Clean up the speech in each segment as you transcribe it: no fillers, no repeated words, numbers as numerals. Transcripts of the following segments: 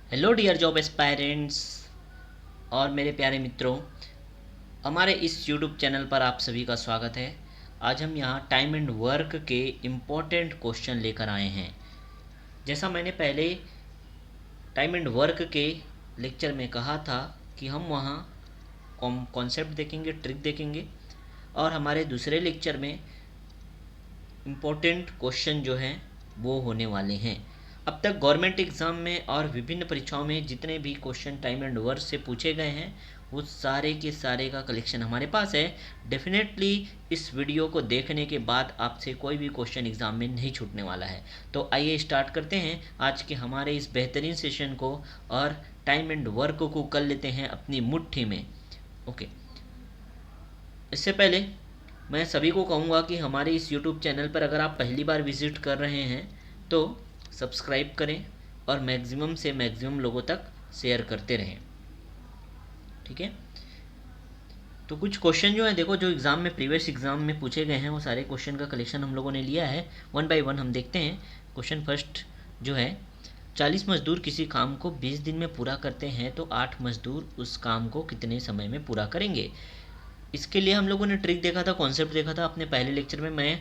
Hello dear job aspirants और मेरे प्यारे मित्रों, हमारे इस यूट्यूब चैनल पर आप सभी का स्वागत है। आज हम यहाँ टाइम एंड वर्क के इम्पोर्टेंट क्वेश्चन लेकर आए हैं। जैसा मैंने पहले टाइम एंड वर्क के लेक्चर में कहा था कि हम वहाँ कॉन्सेप्ट देखेंगे, ट्रिक देखेंगे और हमारे दूसरे लेक्चर में इम्पोर्टेंट क्वेश्चन जो हैं वो होने वाले हैं। अब तक गवर्नमेंट एग्ज़ाम में और विभिन्न परीक्षाओं में जितने भी क्वेश्चन टाइम एंड वर्क से पूछे गए हैं वो सारे के सारे का कलेक्शन हमारे पास है। डेफिनेटली इस वीडियो को देखने के बाद आपसे कोई भी क्वेश्चन एग्ज़ाम में नहीं छूटने वाला है। तो आइए स्टार्ट करते हैं आज के हमारे इस बेहतरीन सेशन को और टाइम एंड वर्क को कर लेते हैं अपनी मुट्ठी में। ओके, इससे पहले मैं सभी को कहूँगा कि हमारे इस YouTube चैनल पर अगर आप पहली बार विज़िट कर रहे हैं तो सब्सक्राइब करें और मैक्सिमम से मैक्सिमम लोगों तक शेयर करते रहें, ठीक है। तो कुछ क्वेश्चन जो है देखो, जो एग्ज़ाम में प्रीवियस एग्ज़ाम में पूछे गए हैं वो सारे क्वेश्चन का कलेक्शन हम लोगों ने लिया है। वन बाय वन हम देखते हैं। क्वेश्चन फर्स्ट जो है, 40 मजदूर किसी काम को 20 दिन में पूरा करते हैं तो 8 मजदूर उस काम को कितने समय में पूरा करेंगे। इसके लिए हम लोगों ने ट्रिक देखा था, कॉन्सेप्ट देखा था अपने पहले लेक्चर में। मैं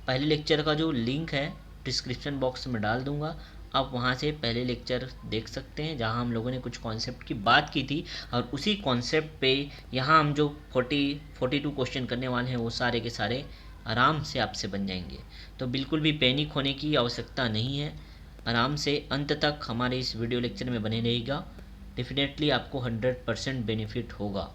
पहले लेक्चर का जो लिंक है डिस्क्रिप्शन बॉक्स में डाल दूंगा, आप वहाँ से पहले लेक्चर देख सकते हैं जहाँ हम लोगों ने कुछ कॉन्सेप्ट की बात की थी और उसी कॉन्सेप्ट पे यहाँ हम जो 42 क्वेश्चन करने वाले हैं वो सारे के सारे आराम से आपसे बन जाएंगे। तो बिल्कुल भी पैनिक होने की आवश्यकता नहीं है, आराम से अंत तक हमारे इस वीडियो लेक्चर में बने रहेगा। डेफिनेटली आपको 100% बेनिफिट होगा।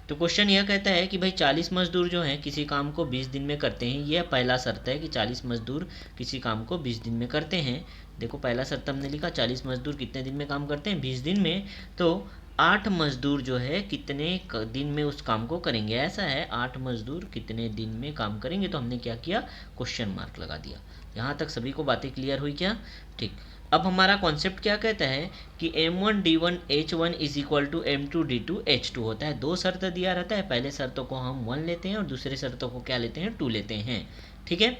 तो क्वेश्चन यह कहता है कि भाई 40 मजदूर जो हैं किसी काम को 20 दिन में करते हैं। यह पहला शर्त है कि 40 मजदूर किसी काम को 20 दिन में करते हैं। देखो पहला शर्त हमने लिखा 40 मजदूर कितने दिन में काम करते हैं, 20 दिन में। तो 8 मजदूर जो है कितने दिन में उस काम को करेंगे, ऐसा है 8 मजदूर कितने दिन में काम करेंगे। तो हमने क्या किया, क्वेश्चन मार्क लगा दिया। यहाँ तक सभी को बातें क्लियर हुई क्या? ठीक। अब हमारा कॉन्सेप्ट क्या कहता है कि M1 D1 H1 is equal to M2 D2 H2 होता है। दो शर्त दिया रहता है, पहले शर्तों को हम 1 लेते हैं और दूसरे शर्तों को क्या लेते हैं, 2 लेते हैं, ठीक है।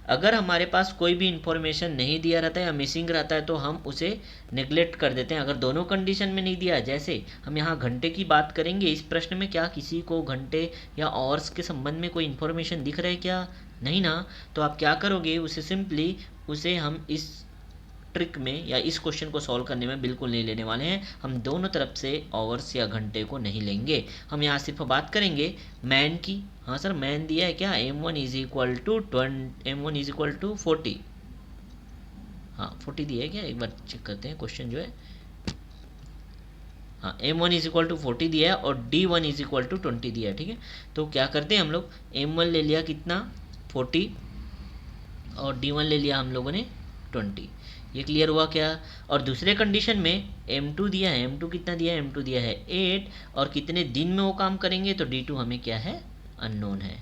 अगर हमारे पास कोई भी इंफॉर्मेशन नहीं दिया रहता है या मिसिंग रहता है तो हम उसे नेग्लेक्ट कर देते हैं। अगर दोनों कंडीशन में नहीं दिया, जैसे हम यहाँ घंटे की बात करेंगे इस प्रश्न में, क्या किसी को घंटे या आवर्स के संबंध में कोई इन्फॉर्मेशन दिख रहा है क्या? नहीं ना। तो आप क्या करोगे, उसे सिंपली उसे हम इस ट्रिक में या इस क्वेश्चन को सॉल्व करने में बिल्कुल नहीं लेने वाले हैं। हम दोनों तरफ से आवर्स या घंटे को नहीं लेंगे, हम यहाँ सिर्फ बात करेंगे मैन की। हाँ सर, मैन दिया है क्या, M1 इज इक्वल टू 40। हाँ 40 दिया है क्या, एक बार चेक करते हैं क्वेश्चन जो है। हाँ M1 इज इक्वल टू 40 दिया है और D1 इज इक्वल टू 20 दिया है, ठीक है। तो क्या करते हैं हम लोग, M1 ले लिया कितना 40 और D1 ले लिया हम लोगों ने 20। ये क्लियर हुआ क्या? और दूसरे कंडीशन में M2 दिया है, M2 कितना दिया है, M2 दिया है 8 और कितने दिन में वो काम करेंगे, तो D2 हमें क्या है, अननोन है,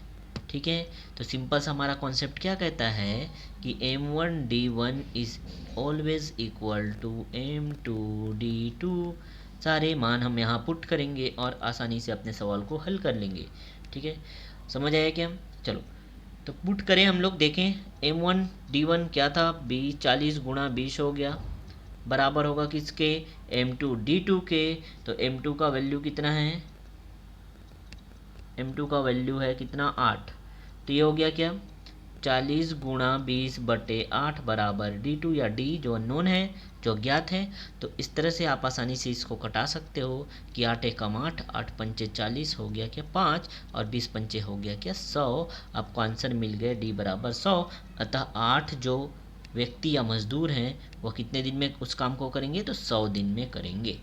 ठीक है। तो सिंपल सा हमारा कॉन्सेप्ट क्या कहता है कि M1 D1 is always equal to M2 D2। सारे मान हम यहाँ पुट करेंगे और आसानी से अपने सवाल को हल कर लेंगे, ठीक है। समझ आया क्या? चलो तो पुट करें हम लोग, देखें M1 D1 क्या था, 40 गुणा 20 हो गया, बराबर होगा किसके, M2 D2 के। तो M2 का वैल्यू कितना है, M2 का वैल्यू है कितना 8। तो ये हो गया क्या, 40 गुणा 20 बटे 8 बराबर D2 या D जो अननोन है, जो अज्ञात है। तो इस तरह से आप आसानी से इसको कटा सकते हो कि 8 एकम 8, 8 पंचे 40 हो गया क्या 5 और 20 पंचे हो गया क्या 100। आपको आंसर मिल गया D बराबर 100। अतः 8 जो व्यक्ति या मजदूर हैं वो कितने दिन में उस काम को करेंगे, तो 100 दिन में करेंगे।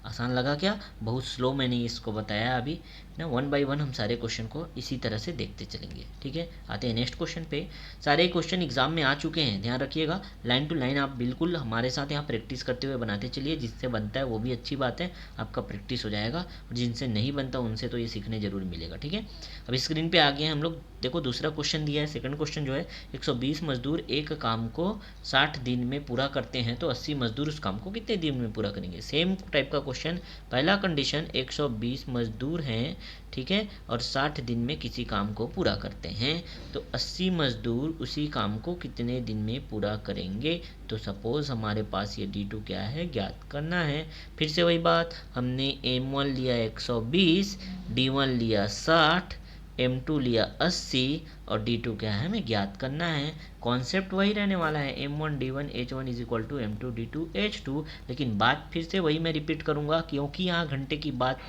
आसान लगा क्या? बहुत स्लो मैंने इसको बताया अभी ना। वन बाय वन हम सारे क्वेश्चन को इसी तरह से देखते चलेंगे, ठीक है। आते हैं नेक्स्ट क्वेश्चन पे। सारे क्वेश्चन एग्जाम में आ चुके हैं, ध्यान रखिएगा। लाइन टू लाइन आप बिल्कुल हमारे साथ यहाँ प्रैक्टिस करते हुए बनाते चलिए। जिससे बनता है वो भी अच्छी बात है, आपका प्रैक्टिस हो जाएगा। और जिनसे नहीं बनता उनसे तो ये सीखने जरूर मिलेगा, ठीक है। अब स्क्रीन पर आ गए हैं हम लोग। देखो दूसरा क्वेश्चन दिया है, सेकंड क्वेश्चन जो है, 120 मजदूर एक काम को 60 दिन में पूरा करते हैं तो 80 मजदूर उस काम को कितने दिन में पूरा करेंगे। सेम टाइप का क्वेश्चन। पहला कंडीशन 120 मजदूर हैं ठीक है, और 60 दिन में किसी काम को पूरा करते हैं तो 80 मजदूर उसी काम को कितने दिन में पूरा करेंगे। तो सपोज़ हमारे पास ये D2 क्या है, ज्ञात करना है। फिर से वही बात, हमने M1 लिया 120, D1 लिया 60, M2 लिया 80 और D2 क्या है, हमें ज्ञात करना है। कॉन्सेप्ट वही रहने वाला है, M1 D1 H1 is equal to M2 D2 H2। लेकिन बात फिर से वही मैं रिपीट करूँगा, क्योंकि यहाँ घंटे की बात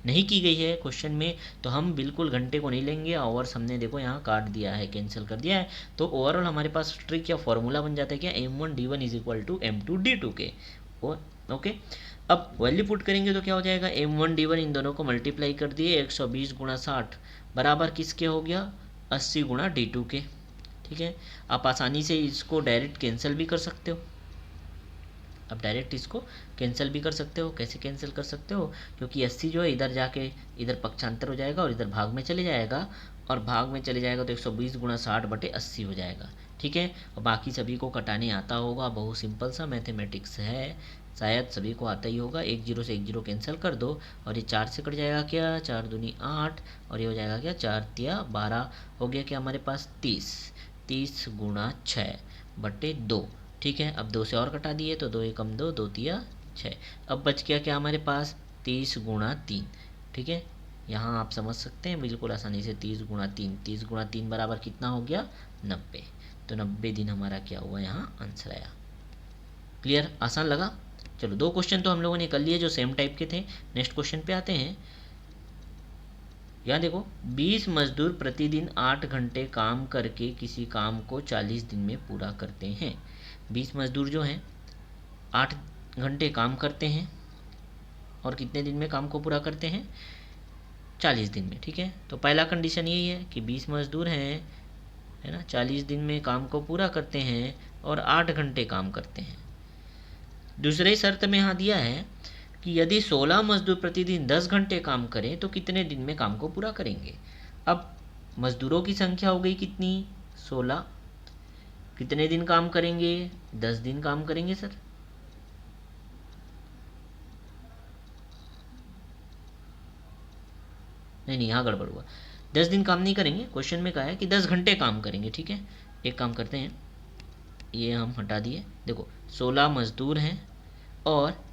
नहीं की गई है क्वेश्चन में, तो हम बिल्कुल घंटे को नहीं लेंगे। आवर्स हमने देखो यहाँ काट दिया है, कैंसिल कर दिया है। तो ओवरऑल हमारे पास ट्रिक या फॉर्मूला बन जाता है क्या, M1 D1 is equal to M2 D2 के। ओके, अब वैल्यू पुट करेंगे तो क्या हो जाएगा, M1 D1 इन दोनों को मल्टीप्लाई कर दिए, 120 गुणा 60 बराबर किसके हो गया, 80 गुणा D2 के। ठीक है, आप आसानी से इसको डायरेक्ट कैंसिल भी कर सकते हो। अब डायरेक्ट इसको कैंसिल भी कर सकते हो। कैसे कैंसिल कर सकते हो, क्योंकि 80 जो है इधर जाके इधर पक्षांतर हो जाएगा और इधर भाग में चले जाएगा, और भाग में चले जाएगा तो 120 गुणा 60 बटे 80 हो जाएगा। ठीक है, और बाकी सभी को कटाने आता होगा, बहुत सिंपल सा मैथमेटिक्स है, शायद सभी को आता ही होगा। 1 0 से 1 0 कैंसिल कर दो और ये 4 से कट जाएगा क्या, 4 दूनी 8 और ये हो जाएगा क्या, 4 तिया 12 हो गया क्या हमारे पास 30 गुणा 6 बटे 2। ठीक है, अब 2 से और कटा दिए तो 2 एकम 2, 2 तिया 6। अब बच गया क्या हमारे पास 30 गुणा 3। ठीक है, यहाँ आप समझ सकते हैं बिल्कुल आसानी से, 30 गुणा 3, 30 गुणा 3 बराबर कितना हो गया 90। तो 90 दिन हमारा क्या हुआ, यहाँ आंसर आया। क्लियर, आसान लगा। चलो 2 क्वेश्चन तो हम लोगों ने कर लिए जो सेम टाइप के थे। नेक्स्ट क्वेश्चन पे आते हैं। यहाँ देखो, 20 मजदूर प्रतिदिन 8 घंटे काम करके किसी काम को 40 दिन में पूरा करते हैं। 20 मजदूर जो हैं 8 घंटे काम करते हैं और कितने दिन में काम को पूरा करते हैं, 40 दिन में। ठीक है, तो पहला कंडीशन यही है कि 20 मजदूर हैं, है ना, 40 दिन में काम को पूरा करते हैं और 8 घंटे काम करते हैं। दूसरे शर्त में यहाँ दिया है कि यदि 16 मजदूर प्रतिदिन 10 घंटे काम करें तो कितने दिन में काम को पूरा करेंगे। अब मजदूरों की संख्या हो गई कितनी, 16, कितने दिन काम करेंगे, 10 दिन काम करेंगे सर। नहीं, यहाँ गड़बड़ हुआ, 10 दिन काम नहीं करेंगे, क्वेश्चन में कहा है कि 10 घंटे काम करेंगे। ठीक है, एक काम करते हैं, ये हम हटा दिए। देखो 16 मजदूर हैं और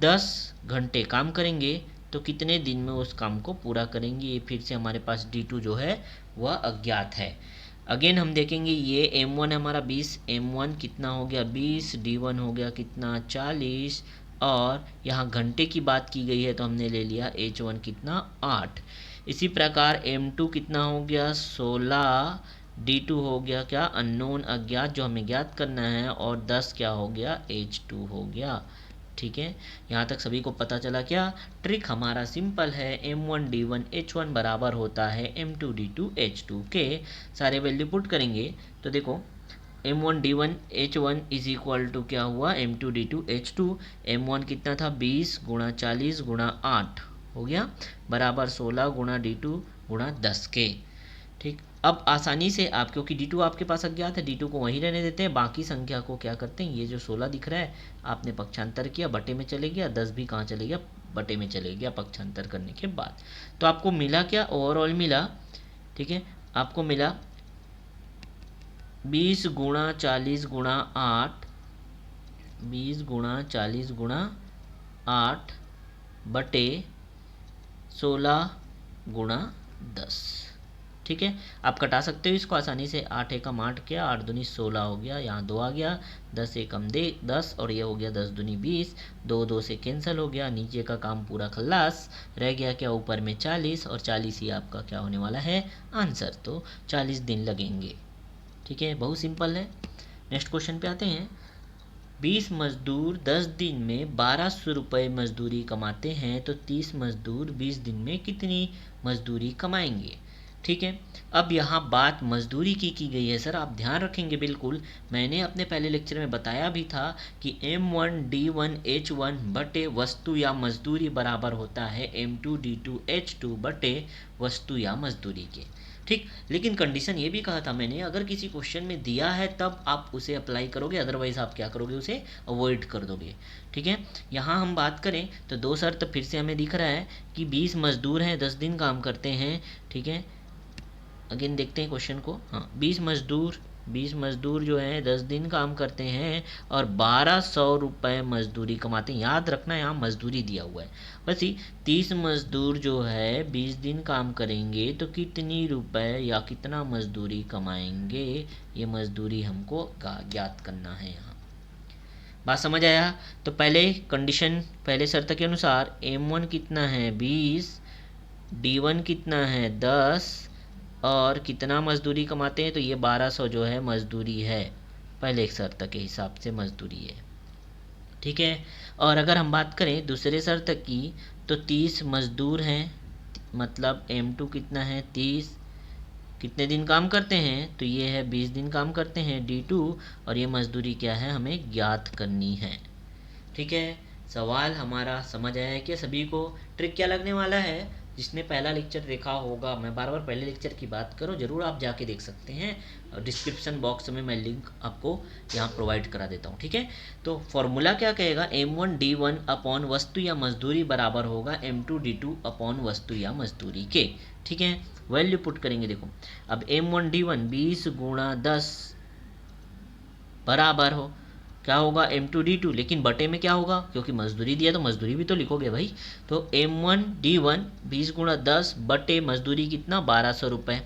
10 घंटे काम करेंगे तो कितने दिन में उस काम को पूरा करेंगे। ये फिर से हमारे पास D2 जो है वह अज्ञात है। अगेन हम देखेंगे, ये M1 हमारा 20, M1 कितना हो गया 20, D1 हो गया कितना 40, और यहाँ घंटे की बात की गई है तो हमने ले लिया H1 कितना 8। इसी प्रकार M2 कितना हो गया 16, D2 हो गया क्या अननोन अज्ञात जो हमें ज्ञात करना है, और 10 क्या हो गया H2 हो गया। ठीक है, यहाँ तक सभी को पता चला क्या। ट्रिक हमारा सिंपल है, M1 D1 H1 बराबर होता है M2 D2 H2 के। सारे वैल्यू पुट करेंगे तो देखो M1 D1 H1 is equal to क्या हुआ M2 D2 H2। M1 कितना था 20 गुणा 40 गुणा 8 हो गया बराबर 16 गुणा D2 गुणा 10 के। ठीक, अब आसानी से आप, क्योंकि D2 आपके पास अज्ञात है, D2 को वहीं रहने देते हैं, बाकी संख्या को क्या करते हैं, ये जो 16 दिख रहा है आपने पक्षांतर किया, बटे में चले गया, 10 भी कहाँ चले गया, बटे में चले गया पक्षांतर करने के बाद। तो आपको मिला क्या, ओवरऑल मिला, ठीक है, आपको मिला 20 गुणा 40 गुणा 8, 20 गुणा 40 गुणा 8 बटे 16 गुणा 10। ठीक है, आप कटा सकते हो इसको आसानी से, 8 एकम 8 किया, 8 दूनी 16 हो गया, यहाँ 2 आ गया, 10 एकम 10 और ये हो गया 10 दूनी 20, 2 2 से कैंसिल हो गया, नीचे का काम पूरा खल्लास, रह गया क्या ऊपर में 40, और 40 ही आपका क्या होने वाला है आंसर। तो 40 दिन लगेंगे। ठीक है, बहुत सिंपल है। नेक्स्ट क्वेश्चन पे आते हैं। 20 मजदूर 10 दिन में 1200 रुपये मजदूरी कमाते हैं तो 30 मजदूर 20 दिन में कितनी मजदूरी कमाएंगे। ठीक है, अब यहाँ बात मजदूरी की गई है सर, आप ध्यान रखेंगे बिल्कुल। मैंने अपने पहले लेक्चर में बताया भी था कि M1 D1 H1 बटे वस्तु या मजदूरी बराबर होता है M2 D2 H2 बटे वस्तु या मजदूरी के। ठीक। लेकिन कंडीशन ये भी कहा था मैंने, अगर किसी क्वेश्चन में दिया है तब आप उसे अप्लाई करोगे, अदरवाइज आप क्या करोगे, उसे अवॉइड कर दोगे। ठीक है। यहाँ हम बात करें तो दो शर्त फिर से हमें दिख रहा है कि 20 मजदूर हैं, 10 दिन काम करते हैं। ठीक है, अगेन देखते हैं क्वेश्चन को। हाँ, 20 मजदूर जो हैं 10 दिन काम करते हैं और 1200 रुपये मजदूरी कमाते हैं। याद रखना यहाँ मजदूरी दिया हुआ है। बस ही 30 मजदूर जो है 20 दिन काम करेंगे तो कितनी रुपए या कितना मजदूरी कमाएंगे, ये मजदूरी हमको ज्ञात करना है। यहाँ बात समझ आया? तो पहले कंडीशन, पहले शर्त के अनुसार M1 कितना है 20, D1 कितना है 10 और कितना मजदूरी कमाते हैं, तो ये 1200 जो है मजदूरी है, पहले एक शर्त के हिसाब से मजदूरी है। ठीक है। और अगर हम बात करें दूसरे शर्त की तो 30 मजदूर हैं, मतलब M2 कितना है 30, कितने दिन काम करते हैं, तो ये है 20 दिन काम करते हैं D2, और ये मजदूरी क्या है हमें ज्ञात करनी है। ठीक है, सवाल हमारा समझ आया है कि सभी को? ट्रिक क्या लगने वाला है, जिसने पहला लेक्चर देखा होगा, मैं बार बार पहले लेक्चर की बात करूं, जरूर आप जाके देख सकते हैं, डिस्क्रिप्शन बॉक्स में मैं लिंक आपको यहाँ प्रोवाइड करा देता हूँ। ठीक है, तो फॉर्मूला क्या कहेगा, M1D1 अपॉन वस्तु या मजदूरी बराबर होगा M2D2 अपॉन वस्तु या मजदूरी के। ठीक है, वैल्यू पुट करेंगे। देखो अब M1D1 20 गुणा 10 बराबर हो क्या होगा M2D2, लेकिन बटे में क्या होगा, क्योंकि मजदूरी दिया तो मजदूरी भी तो लिखोगे भाई। तो M1D1 20 गुणा 10 बटे मजदूरी कितना 1200 रुपये,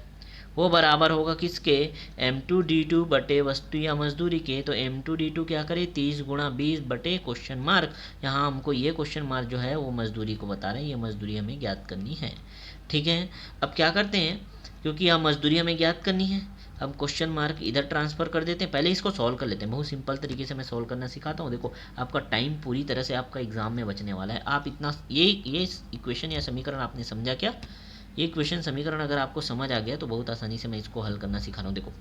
वो बराबर होगा किसके, M2D2 बटे वस्तु या मजदूरी के। तो M2D2 क्या करे 30 गुणा 20 बटे क्वेश्चन मार्क, यहाँ हमको ये क्वेश्चन मार्क जो है वो मजदूरी को बता रहे हैं, ये मजदूरी हमें ज्ञात करनी है। ठीक है, अब क्या करते हैं, क्योंकि यहाँ मजदूरी हमें ज्ञात करनी है, अब क्वेश्चन मार्क इधर ट्रांसफ़र कर देते हैं। पहले इसको सॉल्व कर लेते हैं, बहुत सिंपल तरीके से मैं सॉल्व करना सिखाता हूँ। देखो आपका टाइम पूरी तरह से आपका एग्जाम में बचने वाला है। आप इतना ये इक्वेशन या समीकरण आपने समझा क्या, ये इक्वेशन समीकरण अगर आपको समझ आ गया तो बहुत आसानी से मैं इसको हल करना सिखा रहा हूँ। देखो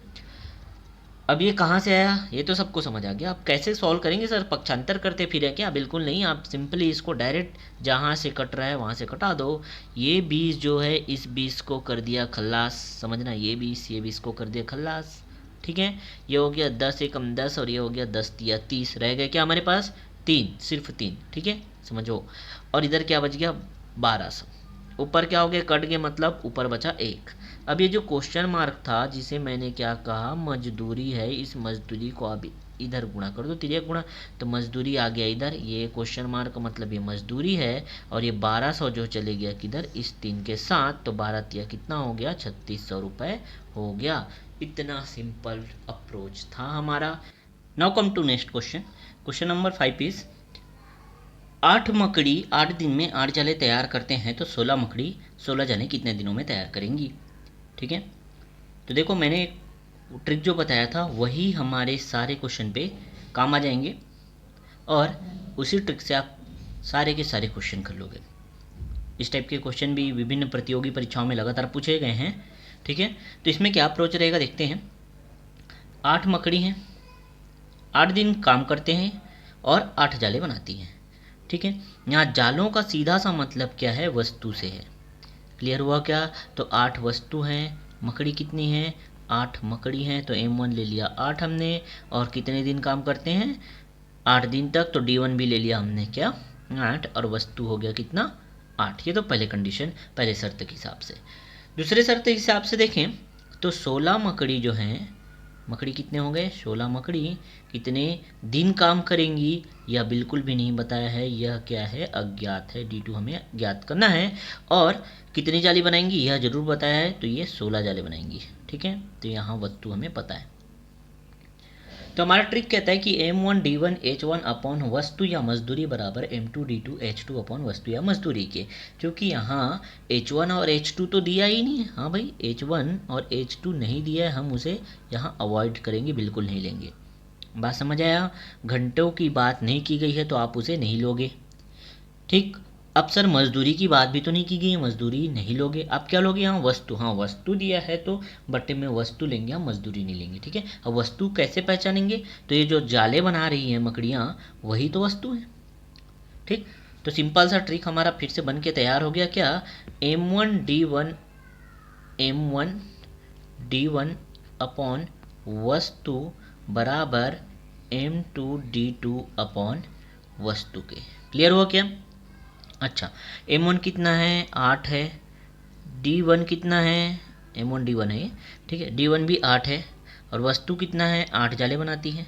अब ये कहाँ से आया, ये तो सबको समझ आ गया। आप कैसे सॉल्व करेंगे सर, पक्षांतर करते फिर है क्या, बिल्कुल नहीं, आप सिंपली इसको डायरेक्ट जहाँ से कट रहा है वहाँ से कटा दो। ये 20 जो है इस 20 को कर दिया खल्लास, समझना, ये 20 को कर दिया खल्लास। ठीक है, ये हो गया 10 एकम 10 और ये हो गया 10 तिया 30, रह गए क्या हमारे पास 3, सिर्फ 3। ठीक है, समझो। और इधर क्या बच गया 1200, ऊपर क्या हो गया कट गया, मतलब ऊपर बचा 1। अब ये जो क्वेश्चन मार्क था जिसे मैंने क्या कहा मजदूरी है, इस मजदूरी को अब इधर गुणा कर दो, तिर्यक गुणा, तो मजदूरी आ गया इधर, ये क्वेश्चन मार्क मतलब ये मजदूरी है, और ये 1200 जो चले गया किधर इस 3 के साथ, तो 12 तिया कितना हो गया 3600 रुपये हो गया। इतना सिंपल अप्रोच था हमारा। Now come to next question. Question number 5 is 8 मकड़ी 8 दिन में 8 जाले तैयार करते हैं तो 16 मकड़ी 16 जाले कितने दिनों में तैयार करेंगी। ठीक है, तो देखो मैंने ट्रिक जो बताया था वही हमारे सारे क्वेश्चन पे काम आ जाएंगे, और उसी ट्रिक से आप सारे के सारे क्वेश्चन कर लोगे। इस टाइप के क्वेश्चन भी विभिन्न प्रतियोगी परीक्षाओं में लगातार पूछे गए हैं। ठीक है, तो इसमें क्या अप्रोच रहेगा देखते हैं। 8 मकड़ी हैं, 8 दिन काम करते हैं और 8 जाले बनाती हैं। ठीक है, यहाँ जालों का सीधा सा मतलब क्या है, वस्तु से है। क्लियर हुआ क्या, तो 8 वस्तु हैं, मकड़ी कितनी है 8 मकड़ी हैं, तो M1 ले लिया 8 हमने, और कितने दिन काम करते हैं 8 दिन तक, तो D1 भी ले लिया हमने क्या 8, और वस्तु हो गया कितना 8। ये तो पहले कंडीशन, पहले शर्त के हिसाब से। दूसरे शर्त के हिसाब से देखें तो 16 मकड़ी जो हैं, मकड़ी कितने होंगे 16 मकड़ी कितने दिन काम करेंगी, यह बिल्कुल भी नहीं बताया है, यह क्या है अज्ञात है, D2 हमें ज्ञात करना है। और कितनी जाली बनाएंगी यह जरूर बताया है, तो ये 16 जाले बनाएंगी। ठीक है, तो यहाँ वस्तु हमें पता है। तो हमारा ट्रिक कहता है कि M1D1 H1 अपॉन वस्तु या मजदूरी बराबर M2D2 H2 अपॉन वस्तु या मजदूरी के। क्योंकि यहाँ H1 और H2 तो दिया ही नहीं है, हाँ भाई H1 और H2 नहीं दिया है, हम उसे यहाँ अवॉइड करेंगे, बिल्कुल नहीं लेंगे। बात समझ आया, घंटों की बात नहीं की गई है तो आप उसे नहीं लोगे। ठीक, अब सर मजदूरी की बात भी तो नहीं की गई है, मजदूरी नहीं लोगे, आप क्या लोगे यहाँ वस्तु, हाँ वस्तु दिया है तो बट्टे में वस्तु लेंगे, हम मजदूरी नहीं लेंगे। ठीक है, अब वस्तु कैसे पहचानेंगे, तो ये जो जाले बना रही हैं मकड़ियाँ वही तो वस्तु हैं। ठीक, तो सिंपल सा ट्रिक हमारा फिर से बन के तैयार हो गया क्या, M1D1 M1 d1 अपॉन वस्तु बराबर m2 अपॉन वस्तु के। क्लियर हुआ क्या? अच्छा, m1 कितना है? 8 है। d1 कितना है? m1 d1 है ये, ठीक है। d1 भी 8 है और वस्तु कितना है? 8 जाले बनाती है।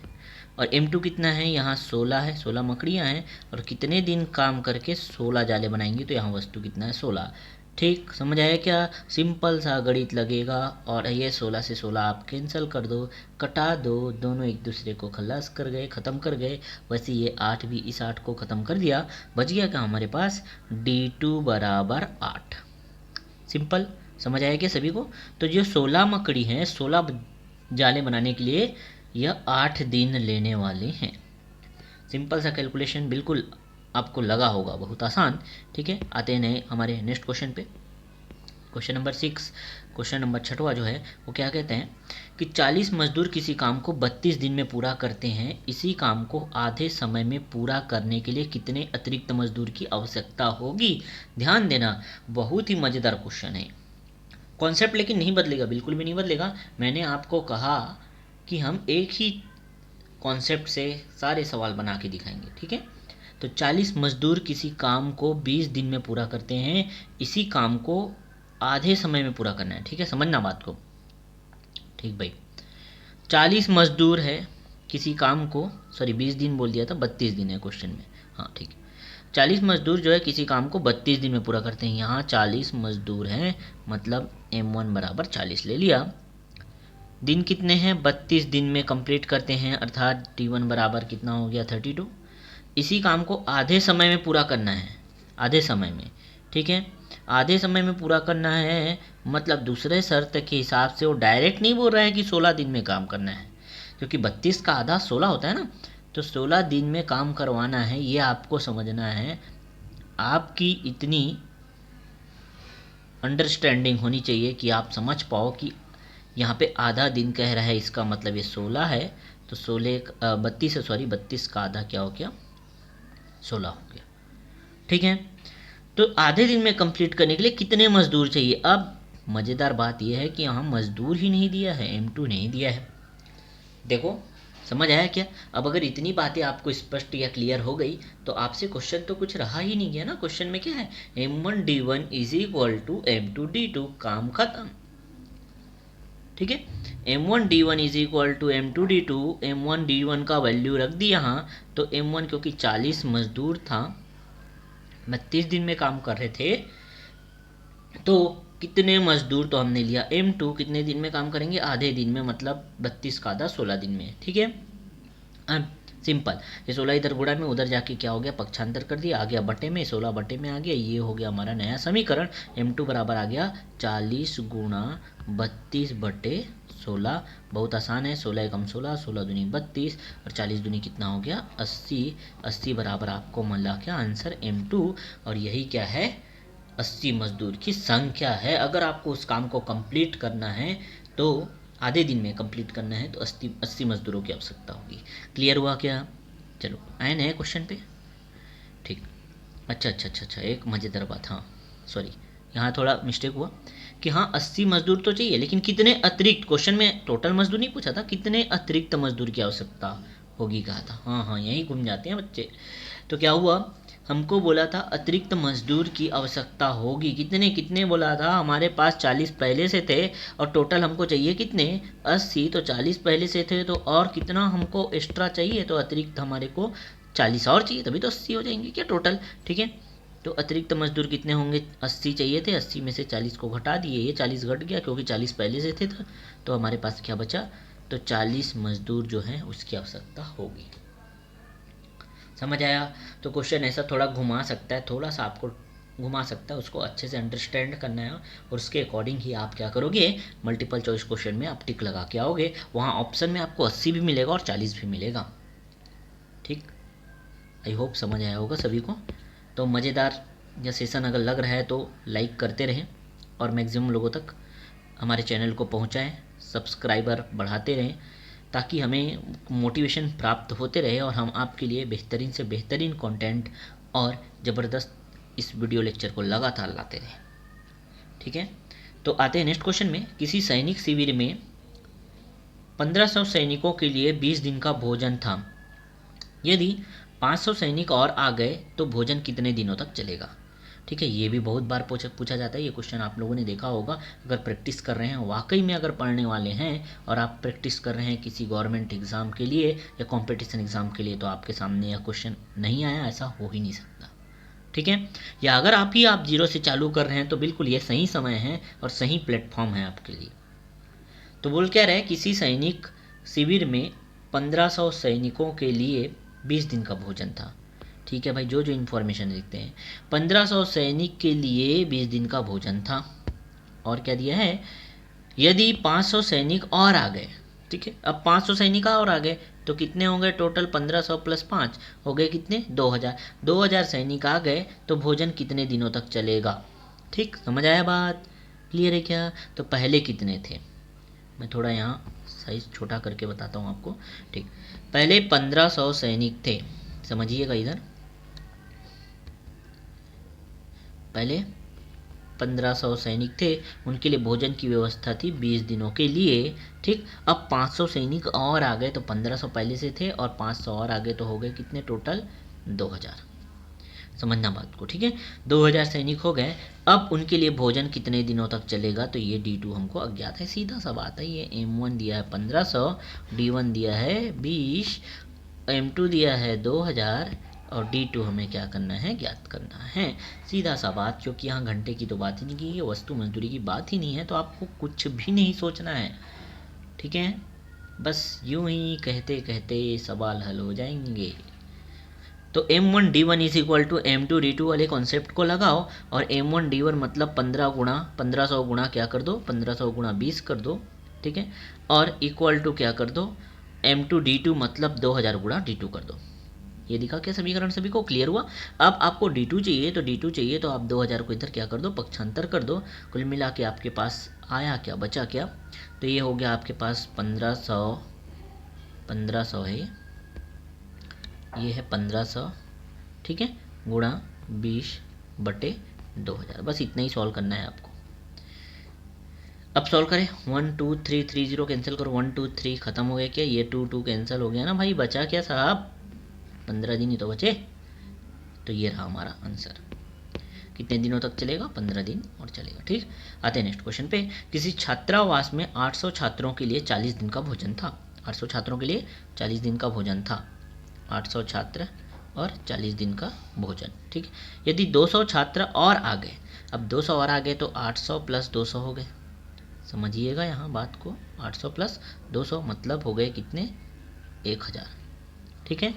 और m2 कितना है? यहाँ 16 है, 16 मकड़ियाँ हैं और कितने दिन काम करके 16 जाले बनाएंगी, तो यहाँ वस्तु कितना है? 16। ठीक, समझ आया क्या? सिंपल सा गणित लगेगा। और ये 16 से 16 आप कैंसिल कर दो, कटा दो, दोनों एक दूसरे को खलास कर गए, ख़त्म कर गए। वैसे ये 8 भी इस 8 को ख़त्म कर दिया। बच गया क्या हमारे पास? d2 बराबर 8। सिंपल, समझ आया क्या सभी को? तो जो 16 मकड़ी हैं, 16 जाले बनाने के लिए यह 8 दिन लेने वाले हैं। सिंपल सा कैलकुलेशन, बिल्कुल आपको लगा होगा बहुत आसान। ठीक है, आते हैं नए हमारे नेक्स्ट क्वेश्चन पे। क्वेश्चन नंबर 6, क्वेश्चन नंबर 6वां जो है वो क्या कहते हैं कि 40 मजदूर किसी काम को 32 दिन में पूरा करते हैं। इसी काम को आधे समय में पूरा करने के लिए कितने अतिरिक्त मजदूर की आवश्यकता होगी? ध्यान देना, बहुत ही मज़ेदार क्वेश्चन है। कॉन्सेप्ट लेकिन नहीं बदलेगा, बिल्कुल भी नहीं बदलेगा। मैंने आपको कहा कि हम एक ही कॉन्सेप्ट से सारे सवाल बना के दिखाएंगे, ठीक है। तो 40 मजदूर किसी काम को 20 दिन में पूरा करते हैं। इसी काम को आधे समय में पूरा करना है, ठीक है, समझना बात को। ठीक भाई, 40 मजदूर है किसी काम को, सॉरी 20 दिन बोल दिया था, 32 दिन है क्वेश्चन में, हाँ ठीक है। 40 मजदूर जो है किसी काम को 32 दिन में पूरा करते हैं। यहाँ 40 मजदूर हैं, मतलब m1 बराबर 40 ले लिया। दिन कितने हैं? 32 दिन में कंप्लीट करते हैं, अर्थात t1 बराबर कितना हो गया? 32। इसी काम को आधे समय में पूरा करना है, आधे समय में, ठीक है। आधे समय में पूरा करना है मतलब दूसरे शर्त के हिसाब से वो डायरेक्ट नहीं बोल रहा है कि 16 दिन में काम करना है, क्योंकि 32 का आधा 16 होता है ना, तो 16 दिन में काम करवाना है, ये आपको समझना है। आपकी इतनी अंडरस्टैंडिंग होनी चाहिए कि आप समझ पाओ कि यहाँ पे आधा दिन कह रहा है, इसका मतलब ये 16 है, तो 32 का आधा क्या हो गया? 16 हो गया, ठीक है। तो आधे दिन में कंप्लीट करने के लिए कितने मजदूर चाहिए? अब मज़ेदार बात यह है कि यहाँ मजदूर ही नहीं दिया है, m2 नहीं दिया है। देखो, समझ आया क्या? अब अगर इतनी बातें आपको स्पष्ट या क्लियर हो गई तो आपसे क्वेश्चन तो कुछ रहा ही नहीं गया ना। क्वेश्चन में क्या है? m1 d1 is equal to m2 d2, काम खत्म, ठीक है। m1 d1 is equal to m2 d2, m1 d1 का वैल्यू रख दी यहाँ, तो m1 क्योंकि 40 मजदूर था, 32 दिन में काम कर रहे थे, तो कितने मजदूर तो हमने लिया m2, कितने दिन में काम करेंगे? आधे दिन में, मतलब 32 का आधा 16 दिन में, ठीक है। अब सिंपल, ये 16 इधर गुणा में, उधर जाके क्या हो गया? पक्षांतर कर दिया, आ गया बटे में, 16 बटे में आ गया, ये हो गया हमारा नया समीकरण। m2 बराबर आ गया 40 गुणा 32 बटे 16। बहुत आसान है, 16 एकम 16, 16 दूनी 32 और 40 दूनी कितना हो गया? 80। 80 बराबर आपको मिला क्या आंसर? m2। और यही क्या है? 80 मजदूर की संख्या है। अगर आपको उस काम को कंप्लीट करना है तो आधे दिन में कंप्लीट करना है तो 80 मजदूरों की आवश्यकता होगी। क्लियर हुआ क्या? चलो आए नए क्वेश्चन पे। ठीक, अच्छा, एक मज़ेदार बात, हाँ सॉरी, यहाँ थोड़ा मिस्टेक हुआ कि हाँ 80 मजदूर तो चाहिए, लेकिन कितने अतिरिक्त, क्वेश्चन में टोटल मजदूर नहीं पूछा था, कितने अतिरिक्त मजदूर की आवश्यकता होगी कहा था। हाँ, यहीं घूम जाते हैं बच्चे। तो क्या हुआ, हमको बोला था अतिरिक्त मजदूर की आवश्यकता होगी। कितने बोला था? हमारे पास 40 पहले से थे और टोटल हमको चाहिए कितने? 80। तो 40 पहले से थे तो और कितना हमको एक्स्ट्रा चाहिए? तो अतिरिक्त हमारे को 40 और चाहिए, तभी तो 80 हो जाएंगे क्या टोटल, ठीक है। तो अतिरिक्त मजदूर कितने होंगे? 80 चाहिए थे, 80 में से 40 को घटा दिए, ये 40 घट गया क्योंकि 40 पहले से थे, तो हमारे पास क्या बचा? तो 40 मजदूर जो हैं उसकी आवश्यकता होगी। समझ आया? तो क्वेश्चन ऐसा थोड़ा घुमा सकता है, थोड़ा सा आपको घुमा सकता है, उसको अच्छे से अंडरस्टैंड करना है और उसके अकॉर्डिंग ही आप क्या करोगे? मल्टीपल चॉइस क्वेश्चन में आप टिक लगा के आओगे, वहाँ ऑप्शन में आपको 80 भी मिलेगा और 40 भी मिलेगा। ठीक, आई होप समझ आया होगा सभी को। तो मज़ेदार यह सेशन अगर लग रहा है तो लाइक करते रहें और मैक्सिमम लोगों तक हमारे चैनल को पहुँचाएँ, सब्सक्राइबर बढ़ाते रहें ताकि हमें मोटिवेशन प्राप्त होते रहे और हम आपके लिए बेहतरीन से बेहतरीन कंटेंट और ज़बरदस्त इस वीडियो लेक्चर को लगातार लाते रहें, ठीक है। तो आते हैं नेक्स्ट क्वेश्चन में। किसी सैनिक शिविर में 1500 सैनिकों के लिए 20 दिन का भोजन था। यदि 500 सैनिक और आ गए तो भोजन कितने दिनों तक चलेगा। ठीक है, ये भी बहुत बार पूछा जाता है। ये क्वेश्चन आप लोगों ने देखा होगा। अगर प्रैक्टिस कर रहे हैं, वाकई में अगर पढ़ने वाले हैं और आप प्रैक्टिस कर रहे हैं किसी गवर्नमेंट एग्ज़ाम के लिए या कॉम्पिटिशन एग्ज़ाम के लिए, तो आपके सामने यह क्वेश्चन नहीं आया, ऐसा हो ही नहीं सकता। ठीक है, या अगर आप जीरो से चालू कर रहे हैं तो बिल्कुल ये सही समय है और सही प्लेटफॉर्म है आपके लिए। तो बोल क्या रहे, किसी सैनिक शिविर में 1500 सैनिकों के लिए 20 दिन का भोजन था। ठीक है भाई, जो जो इन्फॉर्मेशन लिखते हैं, 1500 सैनिक के लिए 20 दिन का भोजन था। और क्या दिया है, यदि 500 सैनिक और आ गए। ठीक है, अब 500 सैनिक और आ गए तो कितने होंगे टोटल, 1500 प्लस 5 हो गए कितने, 2000। 2000 सैनिक आ गए तो भोजन कितने दिनों तक चलेगा। ठीक, समझ आया बात, क्लियर है क्या। तो पहले कितने थे, मैं थोड़ा यहाँ साइज छोटा करके बताता हूँ आपको। ठीक, पहले 1500 सैनिक थे, समझिएगा इधर, पहले 1500 सैनिक थे, उनके लिए भोजन की व्यवस्था थी 20 दिनों के लिए। ठीक, अब 500 सैनिक और आ गए तो 1500 पहले से थे और 500 और आ गए तो हो गए कितने टोटल, 2000। समझना बात को, ठीक है। 2000 सैनिक हो गए, अब उनके लिए भोजन कितने दिनों तक चलेगा, तो ये D2 हमको अज्ञात है। सीधा सा बात है, ये M1 दिया है 1500, D1 दिया है 20, M2 दिया है 2000 और D2 हमें क्या करना है, ज्ञात करना है। सीधा सा बात, क्योंकि यहाँ घंटे की तो बात ही नहीं की है, वस्तु मजदूरी की बात ही नहीं है, तो आपको कुछ भी नहीं सोचना है। ठीक है, बस यूं ही कहते कहते सवाल हल हो जाएंगे। तो M1 D1 is equal to M2 D2 वाले कॉन्सेप्ट को लगाओ और M1 D1 मतलब 15 गुणा 1500 गुणा क्या कर दो, 1500 गुणा 20 कर दो। ठीक है, और इक्वल टू क्या कर दो, M2 D2 मतलब 2000 गुणा D2 कर दो। ये दिखा क्या समीकरण, सभी को क्लियर हुआ। अब आपको D2 चाहिए तो D2 चाहिए तो आप 2000 को इधर क्या कर दो, पक्षांतर कर दो। कुल मिला के आपके पास आया क्या, बचा क्या, तो ये हो गया आपके पास 1500 है, ये है 1500। ठीक है, गुणा 20/2000, बस इतना ही सॉल्व करना है आपको। अब सॉल्व करें, 1 2 3 3 0 कैंसिल करो, 1 2 3 खत्म हो गया क्या, ये 2 2 कैंसिल हो गया ना भाई, बचा क्या साहब, 15 दिन ही तो बचे। तो ये रहा हमारा आंसर। कितने दिनों तक चलेगा, 15 दिन और चलेगा। ठीक, आते हैं नेक्स्ट क्वेश्चन पे। किसी छात्रावास में 800 छात्रों के लिए 40 दिन का भोजन था। 800 छात्रों के लिए 40 दिन का भोजन था, 800 छात्र और 40 दिन का भोजन। ठीक, यदि 200 छात्र और आ गए, अब 200 और आ गए तो 800 प्लस 200 हो गए। समझिएगा यहाँ बात को, 800 प्लस 200 मतलब हो गए कितने, 1000। ठीक है,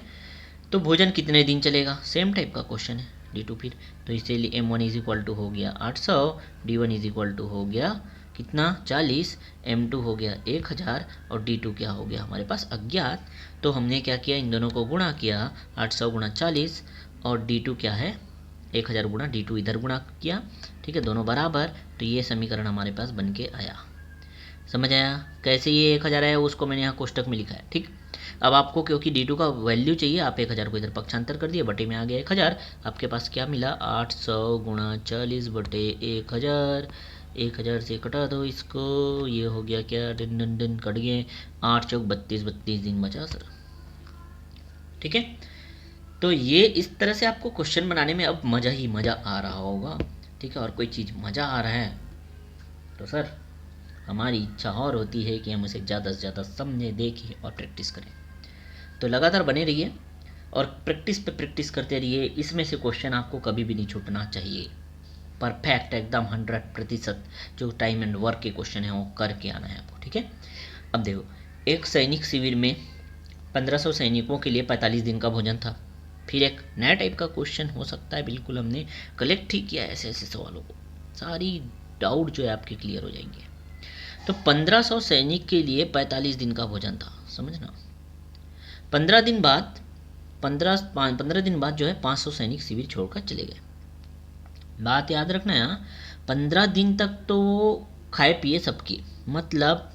तो भोजन कितने दिन चलेगा, सेम टाइप का क्वेश्चन है D2 फिर, तो इसीलिए M1 इज इक्वल टू हो गया 800, D1 इज इक्वल टू हो गया कितना 40, M2 हो गया 1000 और D2 क्या हो गया हमारे पास अज्ञात। तो हमने क्या किया, इन दोनों को गुणा किया, 800 गुणा 40 और D2 क्या है 1000 गुणा D2 इधर गुणा किया। ठीक है, दोनों बराबर, तो ये समीकरण हमारे पास बन के आया। समझ आया कैसे ये 1000 आया, उसको मैंने यहाँ कोष्टक में लिखा है। ठीक, अब आपको क्योंकि D2 का वैल्यू चाहिए, आप 1000 को इधर पक्षांतर कर दिए, बटे में आ गया 1000। आपके पास क्या मिला, 800 गुणा 40 बटे 1000, 1000 से कटा दो इसको, ये हो गया क्या, दिन दिन दिन कट गए, 8 चौक 32, 32 दिन बचा सर। ठीक है, तो ये इस तरह से आपको क्वेश्चन बनाने में अब मज़ा ही मज़ा आ रहा होगा। ठीक है, और कोई चीज़ मज़ा आ रहा है तो सर हमारी इच्छा और होती है कि हम उसे ज़्यादा से ज़्यादा समझें, देखें और प्रैक्टिस करें। तो लगातार बने रहिए और प्रैक्टिस पे प्रैक्टिस करते रहिए। इसमें से क्वेश्चन आपको कभी भी नहीं छूटना चाहिए, परफेक्ट एकदम 100% जो टाइम एंड वर्क के क्वेश्चन है वो करके आना है आपको। ठीक है, अब देखो, एक सैनिक शिविर में 1500 सैनिकों के लिए 45 दिन का भोजन था। फिर एक नया टाइप का क्वेश्चन हो सकता है, बिल्कुल हमने कलेक्ट ही किया ऐसे ऐसे सवालों को, सारी डाउट जो है आपके क्लियर हो जाएंगे। तो 1500 सैनिक के लिए 45 दिन का भोजन था, समझना। 15 दिन बाद 15 दिन बाद जो है 500 सैनिक शिविर छोड़कर चले गए। बात याद रखना है, 15 दिन तक तो खाए पिए सब किए, मतलब